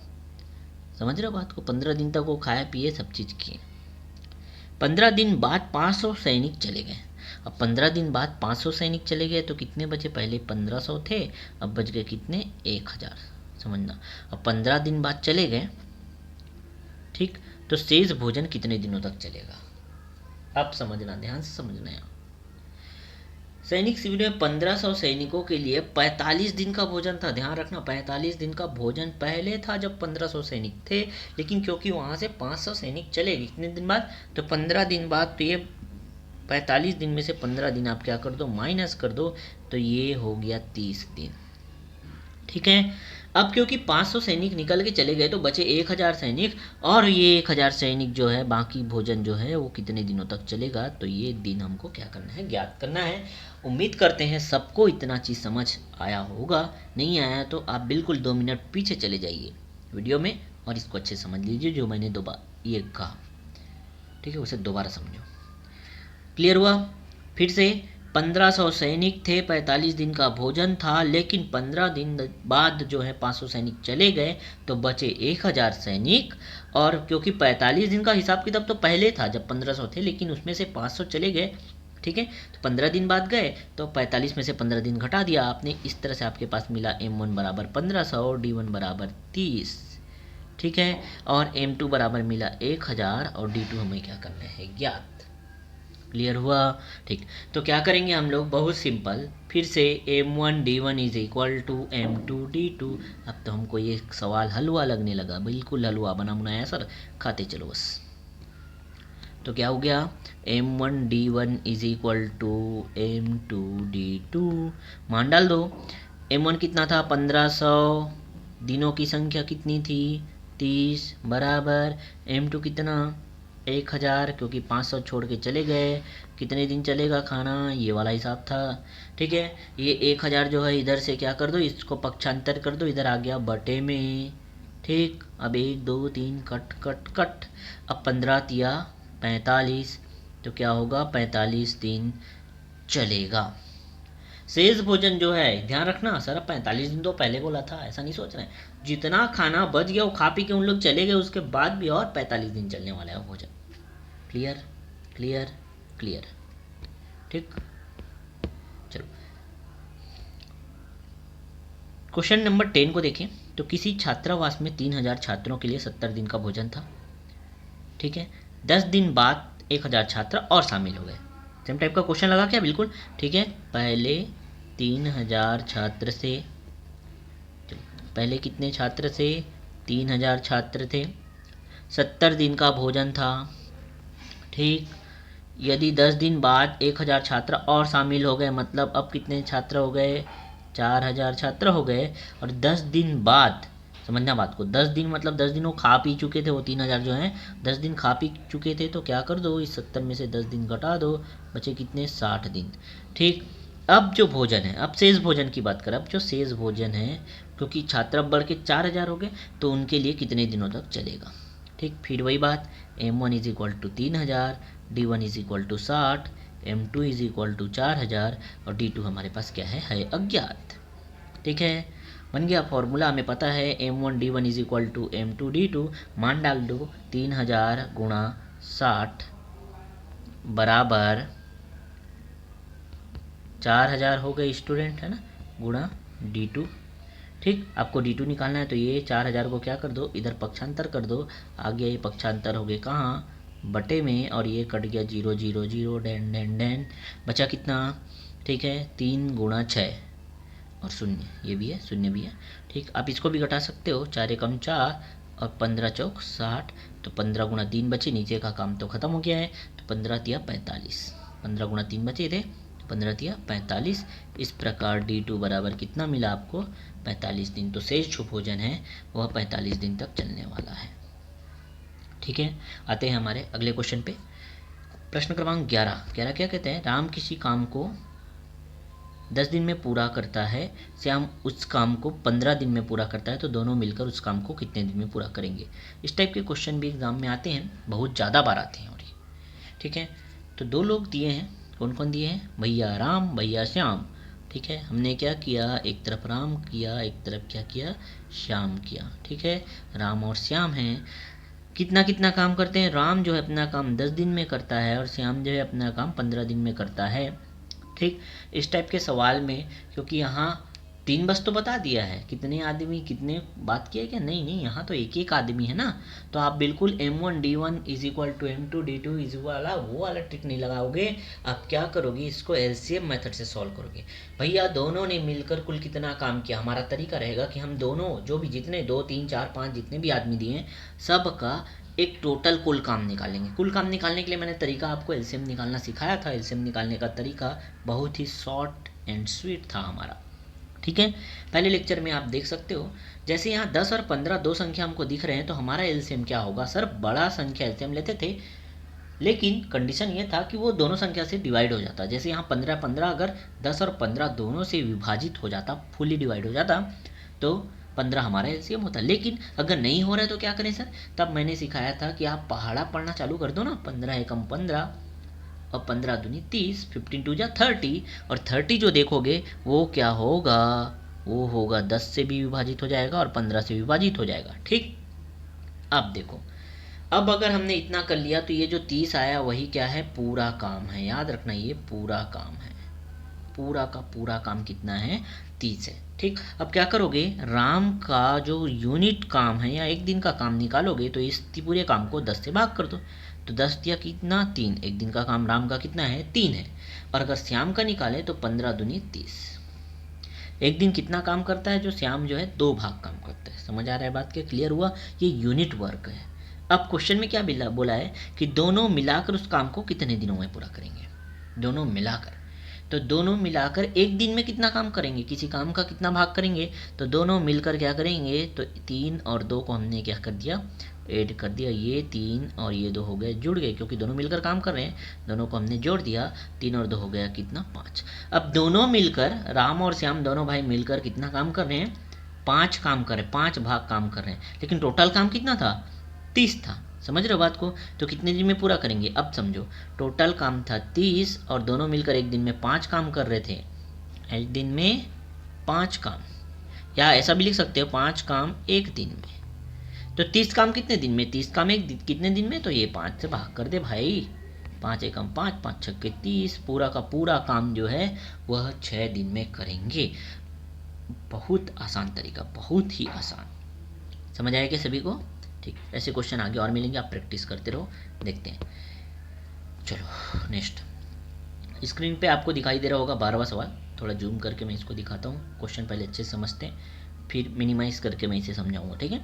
समझ रहे हो बात को, 15 दिन तक वो खाए पिए सब चीज़ किए। 15 दिन बाद 500 सैनिक चले गए। अब 15 दिन बाद 500 सैनिक चले गए तो कितने बचे? पहले 1500 थे, अब बच गए कितने? 1000। समझना, अब 15 दिन बाद चले गए, ठीक, तो शेष भोजन कितने दिनों तक चलेगा? अब समझना, ध्यान से समझना। यहाँ सैनिक शिविर में 1500 सैनिकों के लिए 45 दिन का भोजन था। ध्यान रखना, 45 दिन का भोजन पहले था जब 1500 सैनिक थे, लेकिन क्योंकि वहाँ से 500 सैनिक चले गए कितने दिन बाद? तो 15 दिन बाद। तो ये 45 दिन में से 15 दिन आप क्या कर दो? माइनस कर दो, तो ये हो गया 30 दिन। ठीक है, अब क्योंकि 500 सैनिक निकल के चले गए तो बचे 1000 सैनिक, और ये 1000 सैनिक जो है, बाकी भोजन जो है वो कितने दिनों तक चलेगा? तो ये दिन हमको क्या करना है? ज्ञात करना है। उम्मीद करते हैं सबको इतना चीज़ समझ आया होगा। नहीं आया तो आप बिल्कुल 2 मिनट पीछे चले जाइए वीडियो में और इसको अच्छे समझ लीजिए जो मैंने दोबारा ये कहा, ठीक है, उसे दोबारा समझो। क्लियर हुआ? फिर से 1500 सैनिक थे, 45 दिन का भोजन था, लेकिन 15 दिन बाद जो है 500 सैनिक चले गए तो बचे 1000 सैनिक। और क्योंकि 45 दिन का हिसाब किताब तो पहले था जब 1500 थे, लेकिन उसमें से 500 चले गए, ठीक है, तो 15 दिन बाद गए तो 45 में से 15 दिन घटा दिया आपने। इस तरह से आपके पास मिला M1 बराबर 1500, D1 बराबर 30, ठीक है, और M2 बराबर मिला 1000 और D2 हमें क्या करना है? ज्ञात। क्लियर हुआ? ठीक, तो क्या करेंगे हम लोग? बहुत सिंपल, फिर से M1 D1 is equal to M2 D2। अब तो हमको ये सवाल हलवा लगने लगा, बिल्कुल हलवा बना बनाया सर, खाते चलो बस। तो क्या हो गया? M1 D1 is equal to M2 D2। मान डाल दो। M1 कितना था? 1500। दिनों की संख्या कितनी थी? 30 बराबर M2 कितना? 1000, क्योंकि 500 छोड़ के चले गए। कितने दिन चलेगा खाना? ये वाला हिसाब था, ठीक है। ये 1000 जो है इधर से क्या कर दो? इसको पक्षांतर कर दो, इधर आ गया बटे में, ठीक। अब 1 2 3 कट कट कट। अब 15 तिया 45, तो क्या होगा? 45 दिन चलेगा। शेष भोजन जो है, ध्यान रखना सर, 45 दिन तो पहले बोला था, ऐसा नहीं सोच रहे हैं। जितना खाना बच गया वो खा पी के उन लोग चले गए, उसके बाद भी और 45 दिन चलने वाला है भोजन। क्लियर क्लियर क्लियर, ठीक। चलो क्वेश्चन नंबर 10 को देखें। तो किसी छात्रावास में 3000 छात्रों के लिए 70 दिन का भोजन था, ठीक है। 10 दिन बाद 1000 छात्र और शामिल हो गए। सेम टाइप का क्वेश्चन लगा क्या? बिल्कुल, ठीक है। पहले 3000 छात्र से, पहले कितने छात्र थे? 3000 छात्र थे, 70 दिन का भोजन था, ठीक। यदि 10 दिन बाद 1000 छात्र और शामिल हो गए, मतलब अब कितने छात्र हो गए? 4000 छात्र हो गए। और 10 दिन बाद, समझना बात को, 10 दिन मतलब 10 दिन वो खा पी चुके थे, वो 3000 जो हैं 10 दिन खा पी चुके थे, तो क्या कर दो? इस 70 में से 10 दिन घटा दो, बचे कितने? 60 दिन, ठीक। अब जो भोजन है, अब शेष भोजन की बात करें। अब जो शेष भोजन है, क्योंकि छात्र अब बढ़ के 4000 हो गए, तो उनके लिए कितने दिनों तक चलेगा? ठीक, फिर वही बात, M1 is equal to 3000, D1 is equal to 60, M2 is equal to 4000 और D2 हमारे पास क्या है अज्ञात, ठीक है। बन गया फॉर्मूला, हमें पता है M1 D1 is equal to M2 D2। मान डाल दो, 3000 गुणा 60 बराबर 4000 हो गए स्टूडेंट, है ना, गुणा D2, ठीक। आपको D2 निकालना है तो ये 4000 को क्या कर दो? इधर पक्षांतर कर दो, आ गया ये पक्षांतर हो गए कहाँ? बटे में, और ये कट गया 0 0 0, डैन डैन डैन, बचा कितना? ठीक है, 3 गुणा 6 और 0, ये भी है, 0 भी है, ठीक। आप इसको भी घटा सकते हो, 4 एकम 4 और 15 चौक 60, तो 15 गुणा 3 बचे, नीचे का काम तो खत्म हो गया है, तो 15 तिया 45, 15 गुणा 3 बचे थे, 15 तिया 45। इस प्रकार D2 बराबर कितना मिला आपको? 45 दिन। तो शेष जो भोजन है वह 45 दिन तक चलने वाला है, ठीक है। आते हैं हमारे अगले क्वेश्चन पे। प्रश्न क्रमांक 11 क्या कहते हैं? राम किसी काम को 10 दिन में पूरा करता है, श्याम उस काम को 15 दिन में पूरा करता है, तो दोनों मिलकर उस काम को कितने दिन में पूरा करेंगे? इस टाइप के क्वेश्चन भी एग्जाम में आते हैं, बहुत ज़्यादा बार आते हैं, और ये ठीक है। तो 2 लोग दिए हैं, कौन कौन दिए हैं? भैया राम, भैया श्याम, ठीक है। हमने क्या किया? एक तरफ राम किया, एक तरफ क्या किया? श्याम किया, ठीक है। राम और श्याम हैं, कितना कितना काम करते हैं। राम जो है अपना काम 10 दिन में करता है और श्याम जो है अपना काम 15 दिन में करता है। ठीक, इस टाइप के सवाल में, क्योंकि यहाँ 3 बस तो बता दिया है, कितने आदमी कितने बात किया क्या, नहीं नहीं, यहाँ तो एक एक आदमी है ना, तो आप बिल्कुल M1D1 is equal to M2D2 is वाला वो वाला ट्रिक नहीं लगाओगे। आप क्या करोगे, इसको LCM मेथड से सॉल्व करोगे। भैया दोनों ने मिलकर कुल कितना काम किया, हमारा तरीका रहेगा कि हम दोनों जो भी जितने 2 3 4 5 जितने भी आदमी दिए हैं सबका एक टोटल कुल काम निकालेंगे। कुल काम निकालने के लिए मैंने तरीका आपको एलसीएम निकालना सिखाया था। एलसीएम निकालने का तरीका बहुत ही शॉर्ट एंड स्वीट था हमारा। ठीक है, पहले लेक्चर में आप देख सकते हो, जैसे यहाँ 10 और 15 दो संख्या हमको दिख रहे हैं, तो हमारा एलसीएम क्या होगा सर, बड़ा संख्या एलसीएम लेते थे, लेकिन कंडीशन ये था कि वो दोनों संख्या से डिवाइड हो जाता। जैसे यहाँ 15 15 अगर 10 और 15 दोनों से विभाजित हो जाता, फुली डिवाइड हो जाता, तो 15 हमारा एलसीएम होता। लेकिन अगर नहीं हो रहा है तो क्या करें सर, तब मैंने सिखाया था कि आप पहाड़ा पढ़ना चालू कर दो ना, 15 एकम 15 और 15 दूनी 30, 15 टू जा 30, और 30 जो देखोगे वो क्या होगा, वो होगा 10 से भी विभाजित हो जाएगा और 15 से विभाजित हो जाएगा। ठीक, अब देखो, अब अगर हमने इतना कर लिया तो ये जो 30 आया वही क्या है, पूरा काम है। याद रखना ये पूरा काम है, पूरा का पूरा काम कितना है, 30 है। ठीक, अब क्या करोगे, राम का जो यूनिट काम है या एक दिन का काम निकालोगे तो इस पूरे काम को 10 से भाग कर दो, तो 10 दिया कितना, 3। एक दिन का काम राम का कितना है, 3 है। और अगर श्याम का निकाले तो 15 दूनी 30। एक दिन कितना काम करता है जो श्याम जो है, 2 भाग काम करता है। समझ आ रहा है बात क्या, क्लियर हुआ, ये यूनिट वर्क है। अब क्वेश्चन में क्या बोला है कि दोनों मिलाकर उस काम को कितने दिनों में पूरा करेंगे, दोनों मिलाकर, तो दोनों मिलाकर एक दिन में कितना काम करेंगे, किसी काम का कितना भाग करेंगे, तो दोनों मिलकर क्या करेंगे, तो 3 और 2 को हमने क्या कर दिया, ऐड कर दिया, ये 3 और ये 2 हो गए, जुड़ गए, क्योंकि दोनों मिलकर काम कर रहे हैं, दोनों को हमने जोड़ दिया, 3 और 2 हो गया कितना, 5। अब दोनों मिलकर, राम और श्याम दोनों भाई मिलकर कितना काम कर रहे हैं, 5 काम कर रहे हैं, 5 भाग काम कर रहे हैं, लेकिन टोटल काम कितना था, 30 था। समझ रहे हो बात को, तो कितने दिन में पूरा करेंगे, अब समझो, टोटल काम था 30 और दोनों मिलकर एक दिन में 5 काम कर रहे थे, एक दिन में 5 काम, या ऐसा भी लिख सकते हो 5 काम एक दिन में। तो 30 काम कितने दिन में, 30 काम एक दिन कितने दिन में, तो ये 5 से भाग कर दे भाई, 5 एकम 5, 5 छक्के 30, पूरा का पूरा काम जो है वह 6 दिन में करेंगे। बहुत आसान तरीका, बहुत ही आसान। समझ आया क्या सभी को, ठीक, ऐसे क्वेश्चन आगे और मिलेंगे, आप प्रैक्टिस करते रहो, देखते हैं। चलो नेक्स्ट, स्क्रीन पे आपको दिखाई दे रहा होगा 12वां सवाल, थोड़ा जूम करके मैं इसको दिखाता हूँ, क्वेश्चन पहले अच्छे से समझते हैं, फिर मिनिमाइज करके मैं इसे समझाऊंगा। ठीक है,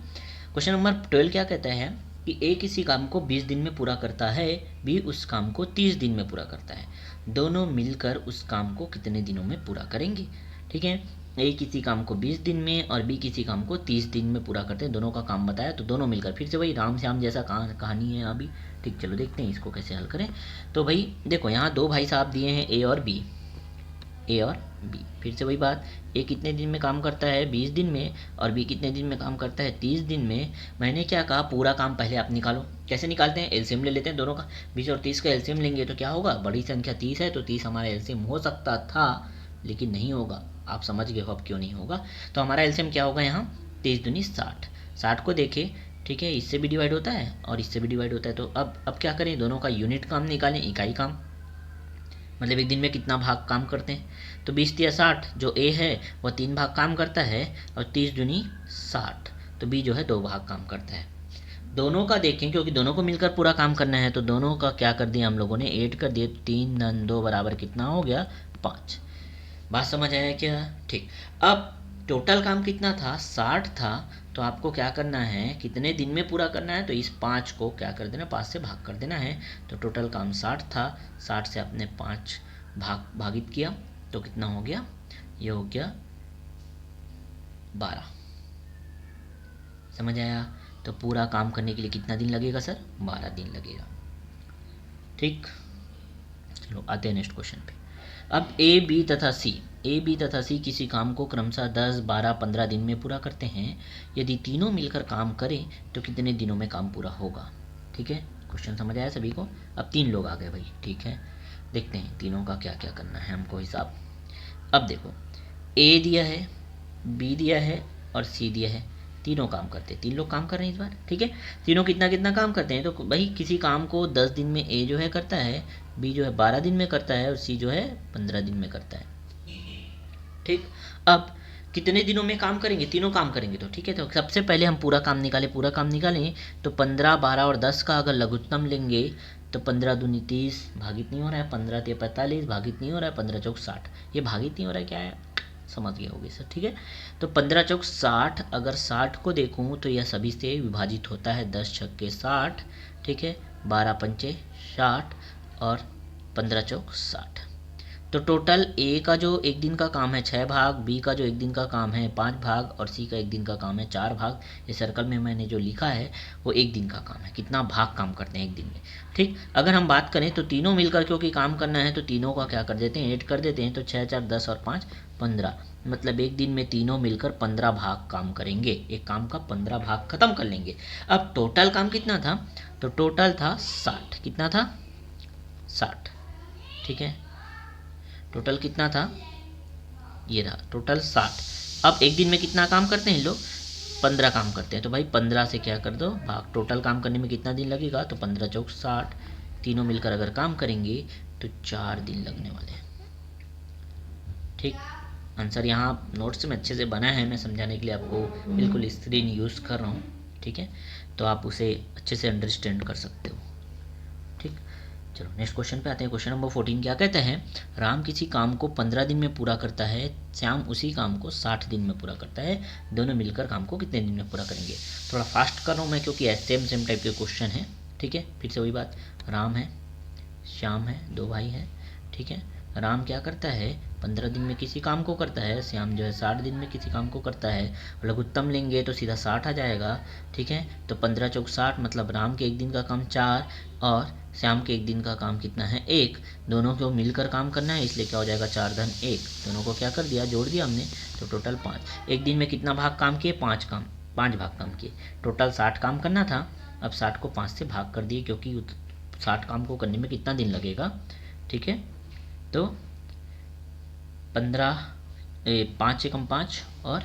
क्वेश्चन नंबर 12 क्या कहता है कि ए किसी काम को 20 दिन में पूरा करता है, बी उस काम को 30 दिन में पूरा करता है, दोनों मिलकर उस काम को कितने दिनों में पूरा करेंगे। ठीक है, ए किसी काम को 20 दिन में और बी किसी काम को 30 दिन में पूरा करते हैं, दोनों का काम बताया, तो दोनों मिलकर, फिर से वही राम श्याम जैसा कहानी है अभी। ठीक, चलो देखते हैं इसको कैसे हल करें। तो भाई देखो, यहाँ 2 भाई साहब दिए हैं, ए और बी, ए और बी, फिर से वही बात, ए कितने दिन में काम करता है, 20 दिन में, और बी कितने दिन में काम करता है, 30 दिन में। मैंने क्या कहा, पूरा काम पहले आप निकालो। कैसे निकालते हैं, एलसीएम ले लेते हैं दोनों का, 20 और 30 का एलसीएम लेंगे तो क्या होगा, बड़ी संख्या 30 है तो 30 हमारा एलसीएम हो सकता था, लेकिन नहीं होगा, आप समझ गए हो अब क्यों नहीं होगा। तो हमारा एलसीएम क्या होगा यहाँ, 30 दूनी 60, 60 को देखें, ठीक है, इससे भी डिवाइड होता है और इससे भी डिवाइड होता है, तो अब क्या करें, दोनों का यूनिट काम निकालें, इकाई काम, मतलब एक दिन में कितना भाग काम करते हैं। तो 20 या 60, जो ए है वह 3 भाग काम करता है, और 30 दूनी 60, तो बी जो है 2 भाग काम करता है। दोनों का देखें, क्योंकि दोनों को मिलकर पूरा काम करना है, तो दोनों का क्या कर दिया हम लोगों ने, ऐड कर दिए, 3 नन 2 बराबर कितना हो गया, 5। बात समझ आया क्या, ठीक। अब टोटल काम कितना था, 60 था, तो आपको क्या करना है, कितने दिन में पूरा करना है, तो इस 5 को क्या कर देना, 5 से भाग कर देना है। तो टोटल काम 60 था, 60 से आपने 5 भागित किया, तो कितना हो गया, ये हो गया 12। समझ आया, तो पूरा काम करने के लिए कितना दिन लगेगा सर, 12 दिन लगेगा। ठीक, चलो आते हैं नेक्स्ट क्वेश्चन पे। अब ए बी तथा सी किसी काम को क्रमशः 10, 12, 15 दिन में पूरा करते हैं। यदि तीनों मिलकर काम करें तो कितने दिनों में काम पूरा होगा। ठीक है, क्वेश्चन समझ आया सभी को। अब 3 लोग आ गए भाई, ठीक है, देखते हैं तीनों का क्या क्या करना है हमको हिसाब। अब देखो, ए दिया है, बी दिया है और सी दिया है। तीनों काम करते हैं, 3 लोग काम कर रहे हैं इस बार, ठीक है। तीनों कितना कितना काम करते हैं, तो भाई किसी काम को 10 दिन में ए जो है करता है, बी जो है 12 दिन में करता है और सी जो है 15 दिन में करता है, ठीक। अब कितने दिनों में काम करेंगे, तीनों काम करेंगे तो ठीक है। तो सबसे पहले हम पूरा काम निकालें, पूरा काम निकालें तो 15, 12 और 10 का अगर लघुत्तम लेंगे तो 15 दूनी 30, भागित नहीं हो रहा है, 15 ते 45, भागित नहीं हो रहा है, 15 चौक 60, ये भागित नहीं हो रहा है, क्या है समझ गया होगी सर, ठीक है। तो 15 चौक 60, अगर 60 को देखूँ तो यह सभी से विभाजित होता है, 10 छक्के 60, ठीक है, 12 पंचे 60 और 15 चौक 60। तो टोटल ए का जो एक दिन का काम है 6 भाग, बी का जो एक दिन का काम है 5 भाग और सी का एक दिन का काम है 4 भाग। ये सर्कल में मैंने जो लिखा है वो एक दिन का काम है, कितना भाग काम करते हैं एक दिन में, ठीक। अगर हम बात करें तो तीनों मिलकर क्योंकि काम करना है तो तीनों का क्या कर देते हैं, ऐड कर देते हैं। तो 6 4 10 और 5 15, मतलब एक दिन में तीनों मिलकर 15 भाग काम करेंगे, एक काम का 15 भाग खत्म कर लेंगे। अब टोटल काम कितना था, तो टोटल था 60, कितना था 60, ठीक है। टोटल कितना था, ये रहा टोटल 60। अब एक दिन में कितना काम करते हैं लोग, 15 काम करते हैं, तो भाई 15 से क्या कर दो भाग, टोटल काम करने में कितना दिन लगेगा, तो 15 चौक 60, तीनों मिलकर अगर काम करेंगे तो 4 दिन लगने वाले हैं, ठीक। आंसर यहाँ नोट्स में अच्छे से बना है, मैं समझाने के लिए आपको बिल्कुल स्क्रीन यूज़ कर रहा हूँ, ठीक है, तो आप उसे अच्छे से अंडरस्टैंड कर सकते हो, ठीक। चलो नेक्स्ट क्वेश्चन पे आते हैं। क्वेश्चन नंबर 14 क्या कहता है, राम किसी काम को 15 दिन में पूरा करता है, श्याम उसी काम को 60 दिन में पूरा करता है, दोनों मिलकर काम को कितने दिन में पूरा करेंगे। थोड़ा फास्ट कर रहा हूँ मैं क्योंकि सेम टाइप के क्वेश्चन है, ठीक है। फिर से वही बात, राम है, श्याम है, 2 भाई हैं, ठीक है। राम क्या करता है, 15 दिन में किसी काम को करता है, श्याम जो है 60 दिन में किसी काम को करता है। लघुत्तम लेंगे तो सीधा 60 आ जाएगा, ठीक है। तो 15 चौक 60, मतलब राम के एक दिन का काम 4 और श्याम के एक दिन का काम कितना है 1, दोनों को मिलकर काम करना है, इसलिए क्या हो जाएगा 4 धन 1, दोनों को क्या कर दिया, जोड़ दिया हमने, तो टोटल 5। एक दिन में कितना भाग काम किए, 5 भाग काम किए, टोटल 60 काम करना था। अब 60 को 5 से भाग कर दिए क्योंकि 60 काम को करने में कितना दिन लगेगा, ठीक है। तो 15 5 एकम 5 और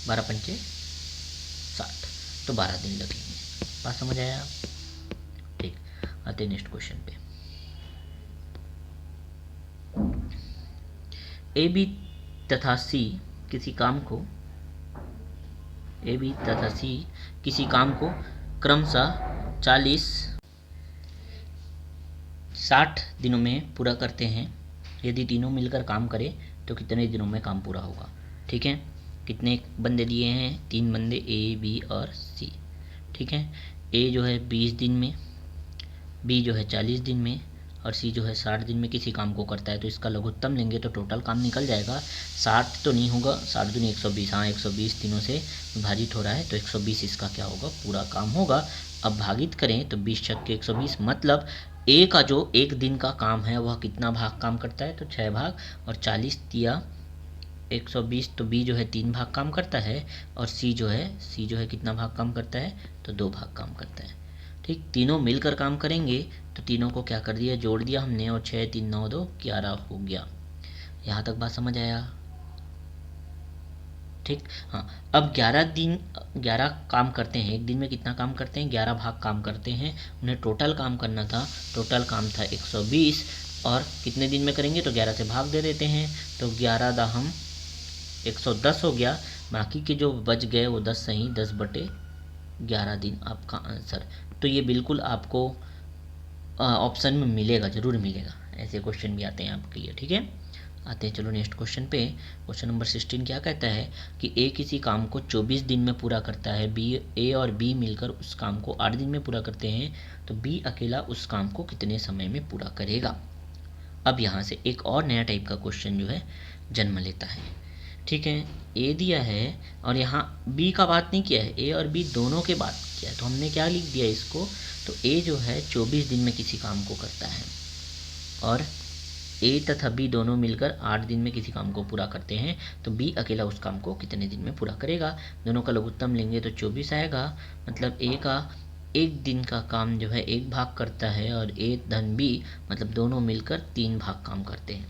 12 पंचे 60, तो 12 दिन लगेंगे। बात समझ आया, ठीक। आते नेक्स्ट क्वेश्चन पे। ए बी तथा सी किसी काम को, ए बी तथा सी किसी काम को क्रमशः 60 दिनों में पूरा करते हैं। यदि तीनों मिलकर काम करें तो कितने दिनों में काम पूरा होगा, ठीक है। कितने बंदे दिए हैं, 3 बंदे, ए बी और सी, ठीक है। ए जो है 20 दिन में, बी जो है 40 दिन में और सी जो है 60 दिन में किसी काम को करता है। तो इसका लघुत्तम लेंगे तो टोटल काम निकल जाएगा, 60 तो नहीं होगा, 60 दूनी 120, हाँ 120 तीनों से विभाजित हो रहा है, तो 120 इसका क्या होगा, पूरा काम होगा। अब भागित करें तो 20 छक्के 120, मतलब ए का जो एक दिन का काम है वह कितना भाग काम करता है, तो 6 भाग, और 40 दिया 120, तो बी जो है 3 भाग काम करता है और सी जो है कितना भाग काम करता है, तो 2 भाग काम करता है, ठीक। तीनों मिलकर काम करेंगे तो तीनों को क्या कर दिया, जोड़ दिया हमने, और 6 3 9 2 11 हो गया। यहाँ तक बात समझ आया, ठीक। हाँ, अब 11 काम करते हैं, एक दिन में कितना काम करते हैं, 11 भाग काम करते हैं, उन्हें टोटल काम करना था, टोटल काम था 120, और कितने दिन में करेंगे, तो 11 से भाग दे देते हैं, तो 11 दाहम 110 हो गया, बाकी के जो बच गए वो 10 सही 10/11 दिन आपका आंसर। तो ये बिल्कुल आपको ऑप्शन में मिलेगा, ज़रूर मिलेगा, ऐसे क्वेश्चन भी आते हैं आपके लिए, ठीक है। आते हैं चलो नेक्स्ट क्वेश्चन पे। क्वेश्चन नंबर 16 क्या कहता है कि ए किसी काम को 24 दिन में पूरा करता है, ए और बी मिलकर उस काम को 8 दिन में पूरा करते हैं, तो बी अकेला उस काम को कितने समय में पूरा करेगा। अब यहाँ से एक और नया टाइप का क्वेश्चन जो है जन्म लेता है, ठीक है। ए दिया है और यहाँ बी का बात नहीं किया है, ए और बी दोनों के बात किया है, तो हमने क्या लिख दिया इसको, तो ए जो है 24 दिन में किसी काम को करता है और ए तथा बी दोनों मिलकर 8 दिन में किसी काम को पूरा करते हैं, तो बी अकेला उस काम को कितने दिन में पूरा करेगा। दोनों का लघुत्तम लेंगे तो 24 आएगा, मतलब ए का एक दिन का काम जो है 1 भाग करता है और ए धन बी, मतलब दोनों मिलकर 3 भाग काम करते हैं,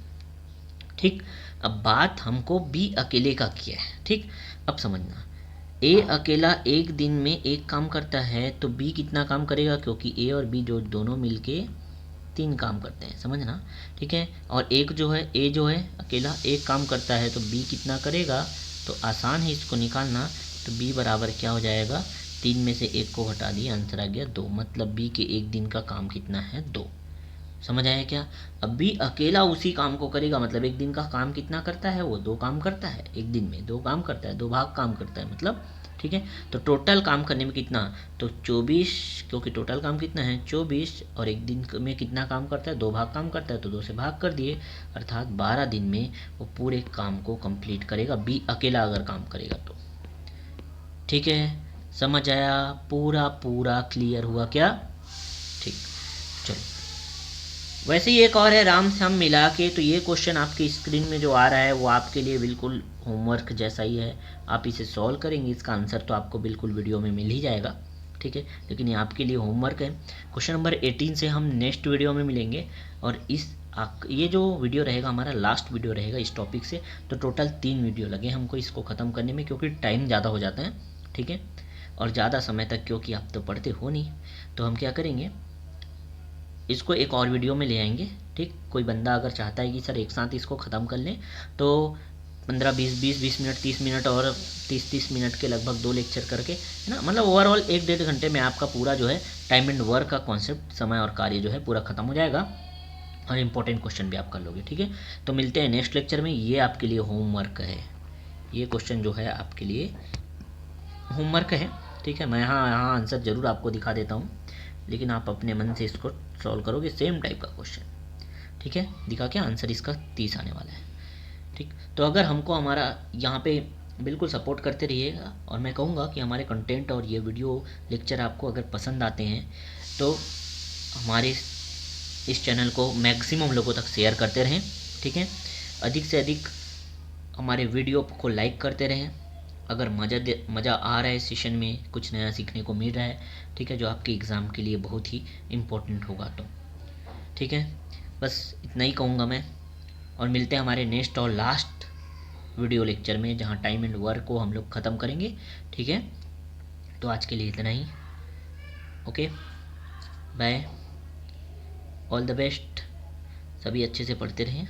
ठीक। अब बात हमको बी अकेले का किया है। ठीक, अब समझना, ए अकेला एक दिन में एक काम करता है तो बी कितना काम करेगा, क्योंकि ए और बी जो दोनों मिलके 3 काम करते हैं, समझना। ठीक है, और एक जो है ए जो है अकेला एक काम करता है तो बी कितना करेगा, तो आसान है इसको निकालना। तो बी बराबर क्या हो जाएगा, 3 में से 1 को घटा दिया, आंसर आ गया 2। मतलब बी के एक दिन का काम कितना है, 2। समझ आया क्या। अब बी अकेला उसी काम को करेगा, मतलब एक दिन का काम कितना करता है, वो 2 काम करता है। एक दिन में 2 काम करता है, 2 भाग काम करता है मतलब। ठीक है, तो टोटल काम करने में कितना, तो 24, क्योंकि टोटल काम कितना है 24, और एक दिन में कितना काम करता है, 2 भाग काम करता है, तो 2 से भाग कर दिए, अर्थात 12 दिन में वो पूरे काम को कंप्लीट करेगा, बी अकेला अगर काम करेगा तो। ठीक है, समझ आया, पूरा पूरा क्लियर हुआ क्या। ठीक, चलो। वैसे ही एक और है राम श्याम मिला के, तो ये क्वेश्चन आपकी स्क्रीन में जो आ रहा है वो आपके लिए बिल्कुल होमवर्क जैसा ही है। आप इसे सॉल्व करेंगे, इसका आंसर तो आपको बिल्कुल वीडियो में मिल ही जाएगा। ठीक है, लेकिन ये आपके लिए होमवर्क है। क्वेश्चन नंबर 18 से हम नेक्स्ट वीडियो में मिलेंगे, और ये जो वीडियो रहेगा हमारा लास्ट वीडियो रहेगा इस टॉपिक से। तो टोटल 3 वीडियो लगे हमको इसको ख़त्म करने में, क्योंकि टाइम ज़्यादा हो जाता है। ठीक है, और ज़्यादा समय तक, क्योंकि आप तो पढ़ते हो नहीं, तो हम क्या करेंगे, इसको एक और वीडियो में ले आएंगे। ठीक, कोई बंदा अगर चाहता है कि सर एक साथ इसको ख़त्म कर लें, तो 15-20 मिनट, 30 मिनट और 30 मिनट के लगभग 2 लेक्चर करके, है ना, मतलब ओवरऑल 1-1.5 घंटे में आपका पूरा जो है टाइम एंड वर्क का कॉन्सेप्ट, समय और कार्य जो है पूरा खत्म हो जाएगा, और इम्पोर्टेंट क्वेश्चन भी आप कर लोगे। ठीक है, तो मिलते हैं नेक्स्ट लेक्चर में। ये आपके लिए होमवर्क है, ये क्वेश्चन जो है आपके लिए होमवर्क है। ठीक है, मैं यहाँ आंसर ज़रूर आपको दिखा देता हूँ, लेकिन आप अपने मन से इसको सॉल्व करोगे, सेम टाइप का क्वेश्चन। ठीक है, दिखा क्या, आंसर इसका 30 आने वाला है। ठीक, तो अगर हमको हमारा यहाँ पे बिल्कुल सपोर्ट करते रहिएगा, और मैं कहूँगा कि हमारे कंटेंट और ये वीडियो लेक्चर आपको अगर पसंद आते हैं तो हमारे इस चैनल को मैक्सिमम लोगों तक शेयर करते रहें। ठीक है, अधिक से अधिक हमारे वीडियो को लाइक करते रहें। अगर मज़ा आ रहा है सेशन में, कुछ नया सीखने को मिल रहा है, ठीक है, जो आपके एग्ज़ाम के लिए बहुत ही इम्पोर्टेंट होगा, तो ठीक है, बस इतना ही कहूँगा मैं। और मिलते हैं हमारे नेक्स्ट और लास्ट वीडियो लेक्चर में, जहाँ टाइम एंड वर्क को हम लोग ख़त्म करेंगे। ठीक है, तो आज के लिए इतना ही। Okay, bye, all the best, सभी अच्छे से पढ़ते रहें।